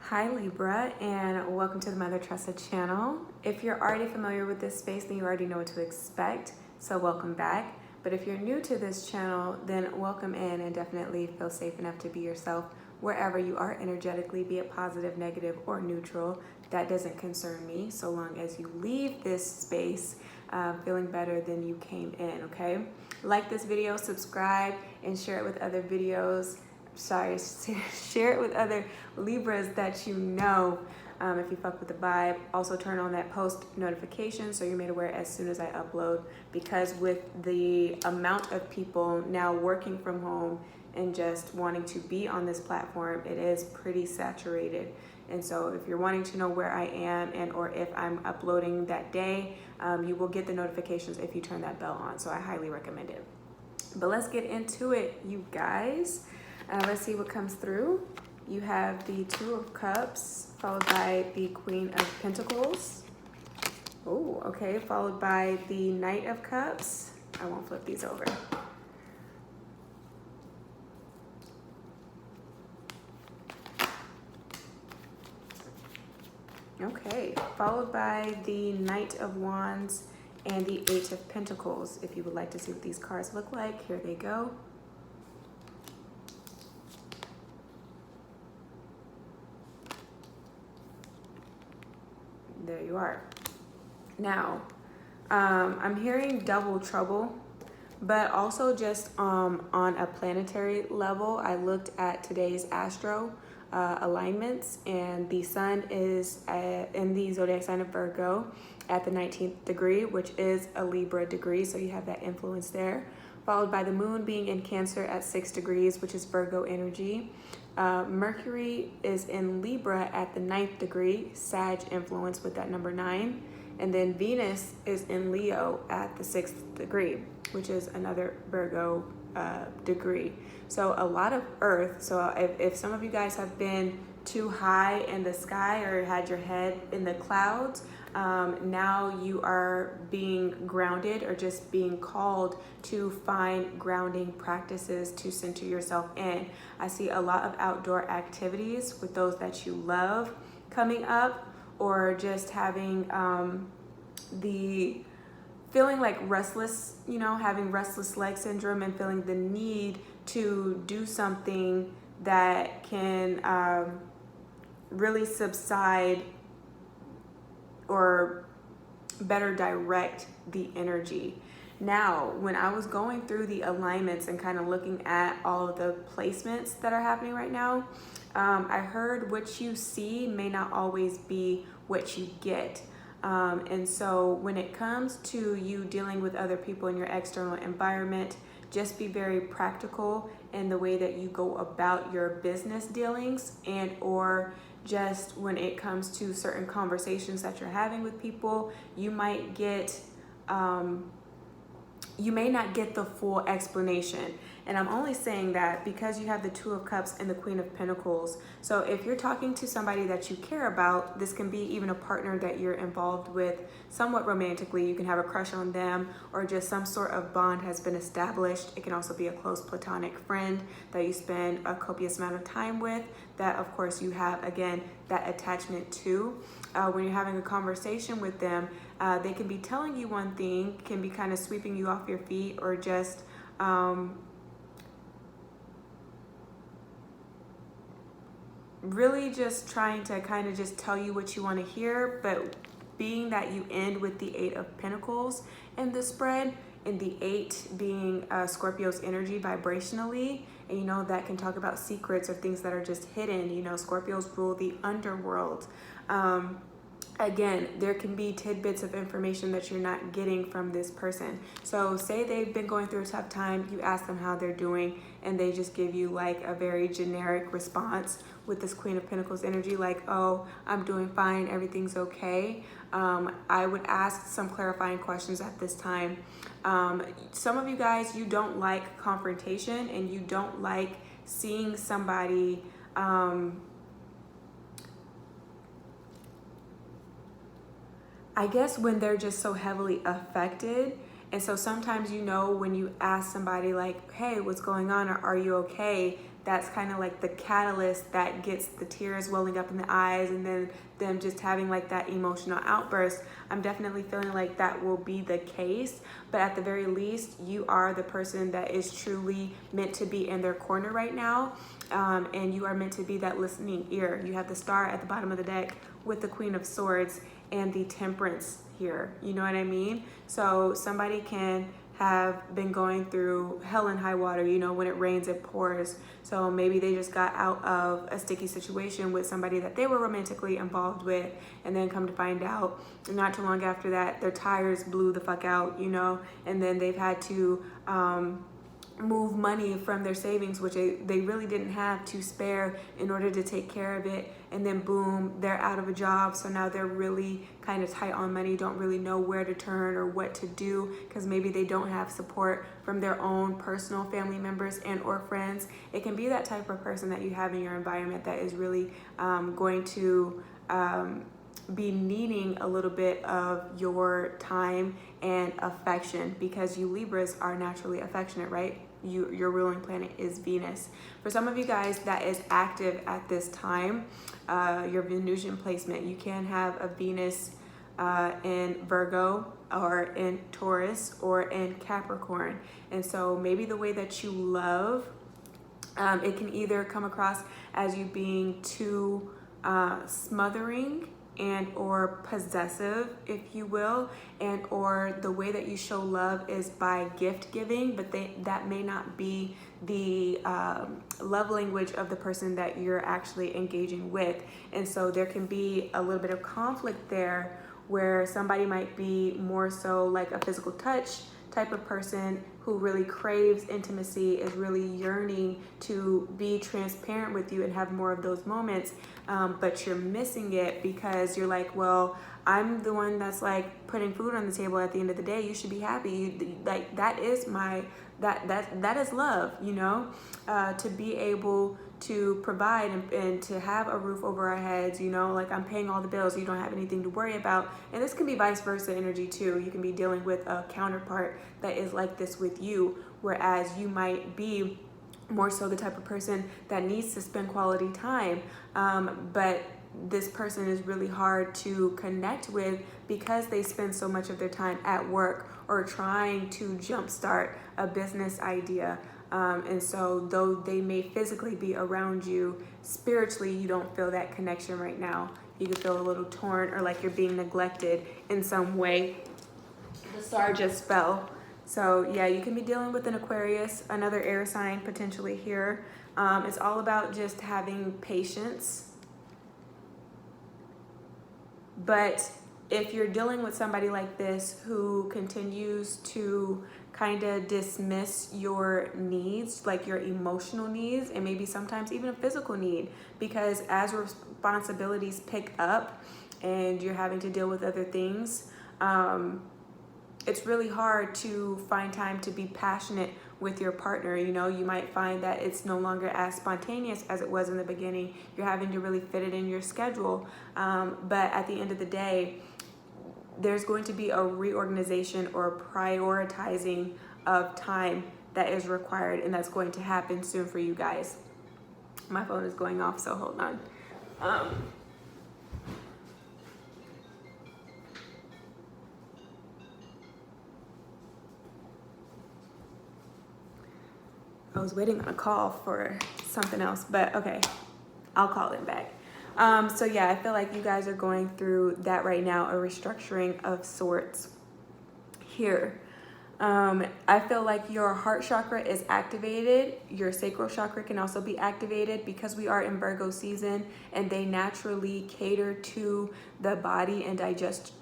Hi Libra, and welcome to the Mother Tressa channel. If you're already familiar with this space, then you already know what to expect, so welcome back. But if you're new to this channel, then welcome in and definitely feel safe enough to be yourself wherever you are energetically, be it positive, negative, or neutral. That doesn't concern me so long as you leave this space feeling better than you came in, okay? Like this video, subscribe, and share it with other videos. Share it with other Libras that you know if you fuck with the vibe. Also turn on that post notification so you're made aware as soon as I upload, because with the amount of people now working from home and just wanting to be on this platform, it is pretty saturated. And so if you're wanting to know where I am and or if I'm uploading that day, you will get the notifications if you turn that bell on. So I highly recommend it. But let's get into it, you guys. Let's see what comes through. You have the Two of Cups, followed by the Queen of Pentacles. Oh, okay, followed by the Knight of Cups. I won't flip these over. Okay, followed by the Knight of Wands and the Eight of Pentacles. If you would like to see what these cards look like, here they go. There you are. Now, I'm hearing double trouble, but also just on a planetary level. I looked at today's astro alignments, and the sun is in the zodiac sign of Virgo at the 19th degree, which is a Libra degree, so you have that influence there. Followed by the moon being in Cancer at 6 degrees, which is Virgo energy. Mercury is in Libra at the 9th degree, Sag influence with that number 9. And then Venus is in Leo at the 6th degree, which is another Virgo degree. So a lot of earth. So if some of you guys have been too high in the sky or had your head in the clouds, now you are being grounded or just being called to find grounding practices to center yourself in. I see a lot of outdoor activities with those that you love coming up, or just having the feeling like restless, having restless leg syndrome and feeling the need to do something that can really subside or better direct the energy. Now, when I was going through the alignments and kind of looking at all of the placements that are happening right now, I heard what you see may not always be what you get. And so when it comes to you dealing with other people in your external environment, just be very practical in the way that you go about your business dealings, and or just when it comes to certain conversations that you're having with people, you might get you may not get the full explanation. And I'm only saying that because you have the Two of Cups and the Queen of Pentacles. So if you're talking to somebody that you care about, this can be even a partner that you're involved with somewhat romantically. You can have a crush on them, or just some sort of bond has been established. It can also be a close platonic friend that you spend a copious amount of time with, that of course you have, again, that attachment to. When you're having a conversation with them, they can be telling you one thing, can be kind of sweeping you off your feet, or just really just trying to kind of just tell you what you want to hear. But being that you end with the Eight of Pentacles in the spread, and the 8 being Scorpio's energy vibrationally, and that can talk about secrets or things that are just hidden. Scorpios rule the underworld. Again, there can be tidbits of information that you're not getting from this person. So say they've been going through a tough time, you ask them how they're doing, and they just give you like a very generic response with this Queen of Pentacles energy, like, oh, I'm doing fine, everything's okay. I would ask some clarifying questions at this time. Some of you guys, you don't like confrontation, and you don't like seeing somebody I guess when they're just so heavily affected. And so sometimes, when you ask somebody like, hey, what's going on, or are you okay? that's kind of like the catalyst that gets the tears welling up in the eyes, and then them just having like that emotional outburst. I'm definitely feeling like that will be the case, but at the very least, you are the person that is truly meant to be in their corner right now, and you are meant to be that listening ear. You have the Star at the bottom of the deck with the Queen of Swords and the Temperance here, you know what I mean? So somebody can have been going through hell and high water, you know, when it rains, it pours. So maybe they just got out of a sticky situation with somebody that they were romantically involved with, and then come to find out not too long after that, their tires blew the fuck out, you know, and then they've had to move money from their savings, which they really didn't have to spare in order to take care of it. And then boom, they're out of a job. So now they're really kind of tight on money, don't really know where to turn or what to do, because maybe they don't have support from their own personal family members and or friends. It can be that type of person that you have in your environment that is really going to be needing a little bit of your time and affection, because you Libras are naturally affectionate, right? Your ruling planet is Venus. For some of you guys that is active at this time, your Venusian placement, you can have a Venus in Virgo or in Taurus or in Capricorn. And so maybe the way that you love, it can either come across as you being too smothering and or possessive, if you will, and or the way that you show love is by gift giving, but that may not be the love language of the person that you're actually engaging with. And so there can be a little bit of conflict there, where somebody might be more so like a physical touch type of person who really craves intimacy, is really yearning to be transparent with you and have more of those moments, but you're missing it because you're like, well, I'm the one that's like putting food on the table at the end of the day. You should be happy. Like that is my that is love, you know, to be able to provide and to have a roof over our heads, you know, like I'm paying all the bills, you don't have anything to worry about. And this can be vice versa energy too. You can be dealing with a counterpart that is like this with you, whereas you might be more so the type of person that needs to spend quality time, but this person is really hard to connect with because they spend so much of their time at work or trying to jumpstart a business idea. And so though they may physically be around you, spiritually you don't feel that connection right now. You can feel a little torn or like you're being neglected in some way. The star just fell. So yeah, you can be dealing with an Aquarius, another air sign potentially here. It's all about just having patience. But if you're dealing with somebody like this who continues to kind of dismiss your needs, like your emotional needs, and maybe sometimes even a physical need, because as responsibilities pick up and you're having to deal with other things, it's really hard to find time to be passionate with your partner. You know, you might find that it's no longer as spontaneous as it was in the beginning. You're having to really fit it in your schedule. But at the end of the day, there's going to be a reorganization or prioritizing of time that is required, and that's going to happen soon for you guys. My phone is going off, so hold on. I was waiting on a call for something else, but okay, I'll call it back. So yeah, I feel like you guys are going through that right now, a restructuring of sorts here. I feel like your heart chakra is activated. Your sacral chakra can also be activated because we are in Virgo season and they naturally cater to the body and digestive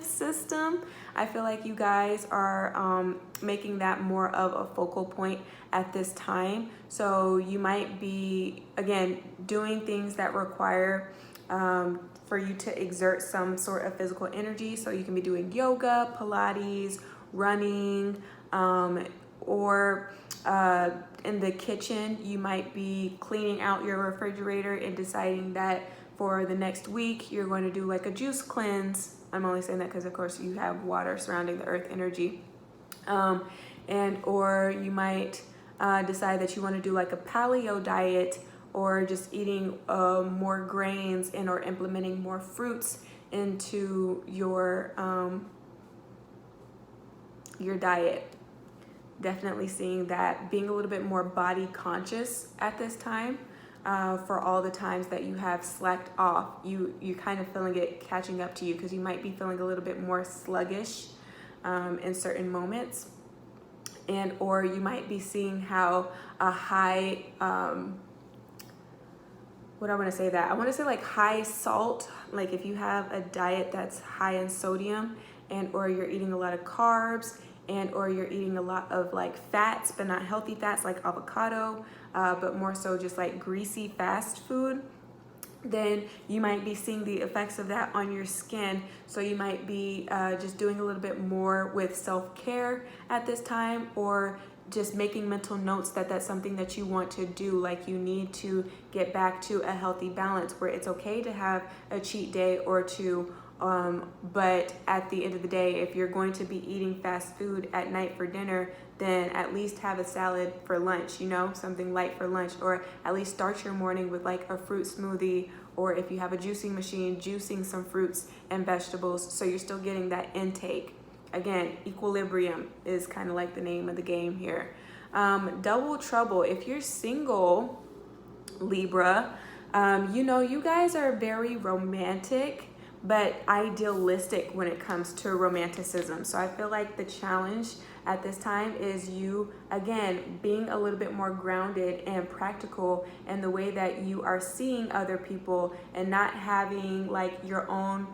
system. I feel like you guys are making that more of a focal point at this time. So you might be, again, doing things that require for you to exert some sort of physical energy. So you can be doing yoga, Pilates, running, or in the kitchen, you might be cleaning out your refrigerator and deciding that for the next week, you're going to do like a juice cleanse. I'm only saying that because of course you have water surrounding the earth energy. Or you might decide that you want to do like a paleo diet, or just eating more grains and or implementing more fruits into your diet. Definitely seeing that, being a little bit more body conscious at this time. For all the times that you have slacked off, you kind of feeling it catching up to you, because you might be feeling a little bit more sluggish in certain moments, and or you might be seeing how a high what I want to say that I want to say like high salt, like if you have a diet that's high in sodium, and or you're eating a lot of carbs, and or you're eating a lot of like fats but not healthy fats like avocado, but more so just like greasy fast food, then you might be seeing the effects of that on your skin. So you might be just doing a little bit more with self-care at this time, or just making mental notes that that's something that you want to do. Like you need to get back to a healthy balance where it's okay to have a cheat day or two. But at the end of the day, if you're going to be eating fast food at night for dinner, then at least have a salad for lunch, you know, something light for lunch, or at least start your morning with like a fruit smoothie, or if you have a juicing machine, juicing some fruits and vegetables, so you're still getting that intake. Again, equilibrium is kind of like the name of the game here. Double trouble. If you're single, Libra, you know, you guys are very romantic, but idealistic when it comes to romanticism. So I feel like the challenge at this time is you, again, being a little bit more grounded and practical in the way that you are seeing other people, and not having like your own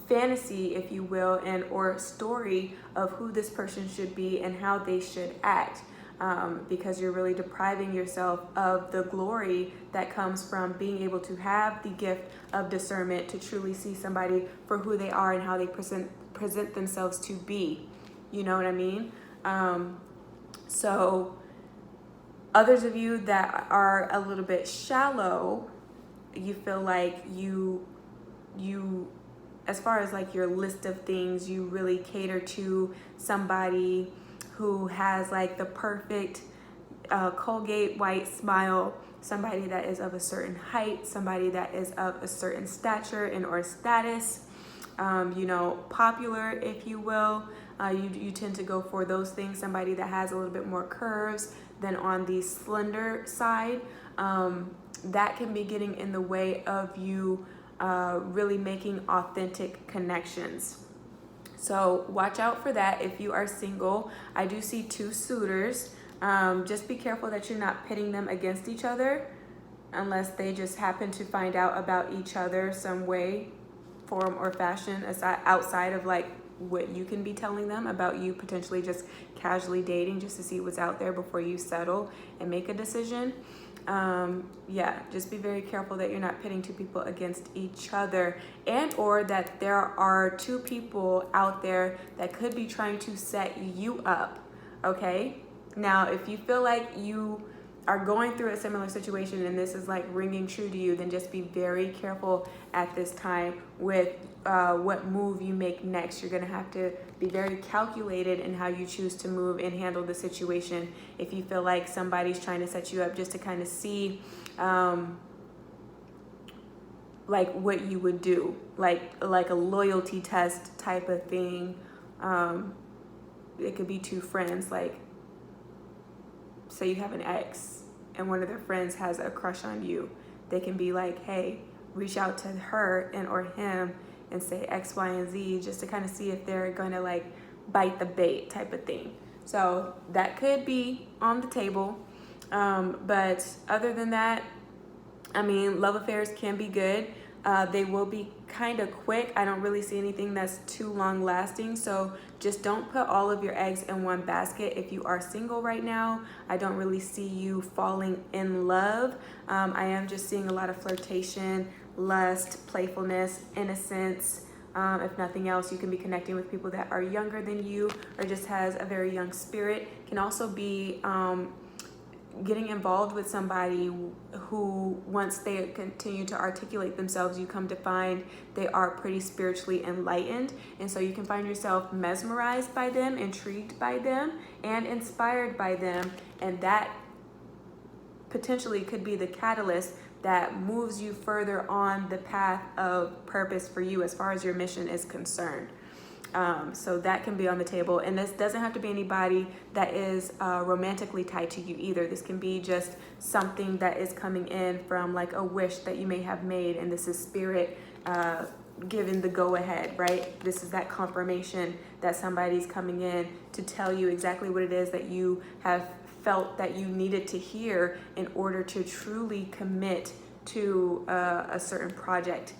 fantasy, if you will, and or story of who this person should be and how they should act. Because you're really depriving yourself of the glory that comes from being able to have the gift of discernment to truly see somebody for who they are and how they present themselves to be. You know what I mean? So others of you that are a little bit shallow, you feel like you as far as like your list of things, you really cater to somebody who has like the perfect Colgate white smile, somebody that is of a certain height, somebody that is of a certain stature and or status, you know, popular, if you will. You tend to go for those things, somebody that has a little bit more curves than on the slender side. That can be getting in the way of you really making authentic connections. So watch out for that if you are single. I do see 2 suitors. Just be careful that you're not pitting them against each other, unless they just happen to find out about each other some way, form, or fashion outside of like what you can be telling them about you potentially just casually dating, just to see what's out there before you settle and make a decision. Yeah, just be very careful that you're not pitting 2 people against each other, and or that there are 2 people out there that could be trying to set you up. Okay, now if you feel like you are going through a similar situation and this is like ringing true to you, then just be very careful at this time with what move you make next. You're gonna have to be very calculated in how you choose to move and handle the situation. If you feel like somebody's trying to set you up just to kind of see like what you would do, like a loyalty test type of thing. It could be 2 friends, like say you have an ex and one of their friends has a crush on you. They can be like, hey, reach out to her and or him and say X, Y, and Z, just to kind of see if they're going to like bite the bait type of thing. So that could be on the table. But other than that, I mean, love affairs can be good. They will be kind of quick. I don't really see anything that's too long lasting. So just don't put all of your eggs in one basket. If you are single right now, I don't really see you falling in love. I am just seeing a lot of flirtation, lust, playfulness, innocence. If nothing else, you can be connecting with people that are younger than you or just has a very young spirit. Can also be getting involved with somebody who, once they continue to articulate themselves, you come to find they are pretty spiritually enlightened. And so you can find yourself mesmerized by them, intrigued by them, and inspired by them. And that potentially could be the catalyst that moves you further on the path of purpose for you as far as your mission is concerned. So that can be on the table. And this doesn't have to be anybody that is romantically tied to you either. This can be just something that is coming in from like a wish that you may have made, and this is spirit given the go ahead, right? This is that confirmation that somebody's coming in to tell you exactly what it is that you have felt that you needed to hear in order to truly commit to a certain project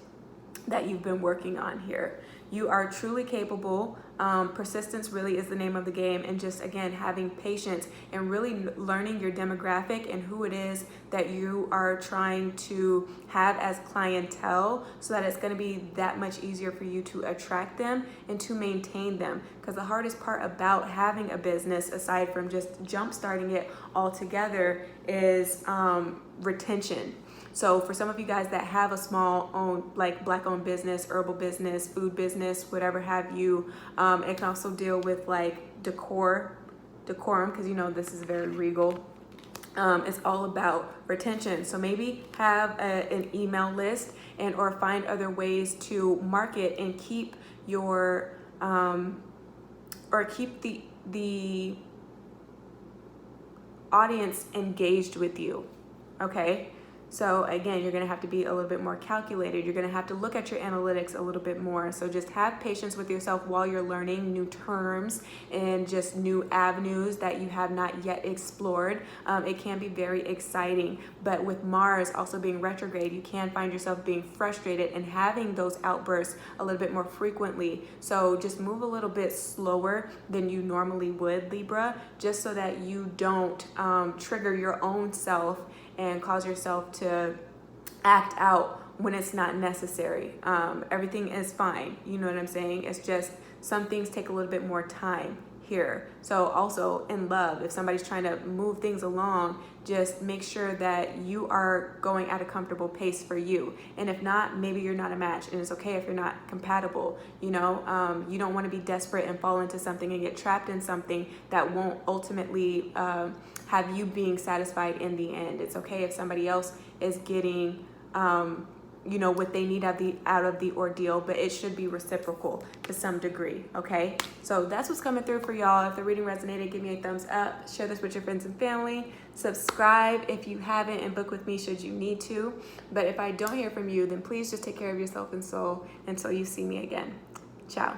that you've been working on here. You are truly capable. Persistence really is the name of the game, and just again having patience and really learning your demographic and who it is that you are trying to have as clientele, so that it's going to be that much easier for you to attract them and to maintain them. Because the hardest part about having a business, aside from just jump starting it altogether, is retention. So for some of you guys that have a small owned, like black owned business, herbal business, food business, whatever have you, it can also deal with like decorum, because you know this is very regal. It's all about retention. So maybe have an email list and or find other ways to market and keep your or keep the audience engaged with you. Okay. So again, you're going to have to be a little bit more calculated. You're going to have to look at your analytics a little bit more. So just have patience with yourself while you're learning new terms and just new avenues that you have not yet explored. It can be very exciting, but with Mars also being retrograde, you can find yourself being frustrated and having those outbursts a little bit more frequently. So just move a little bit slower than you normally would, Libra, just so that you don't trigger your own self and cause yourself to act out when it's not necessary. Everything is fine. You know what I'm saying? It's just some things take a little bit more time here. So also in love, if somebody's trying to move things along, just make sure that you are going at a comfortable pace for you. And if not, maybe you're not a match, and it's okay if you're not compatible. You know, you don't want to be desperate and fall into something and get trapped in something that won't ultimately have you being satisfied in the end. It's okay if somebody else is getting you know, what they need out of the ordeal, but it should be reciprocal to some degree. Okay, so that's what's coming through for y'all. If the reading resonated, give me a thumbs up, share this with your friends and family, subscribe if you haven't, and book with me should you need to. But if I don't hear from you, then please just take care of yourself and soul until you see me again. Ciao.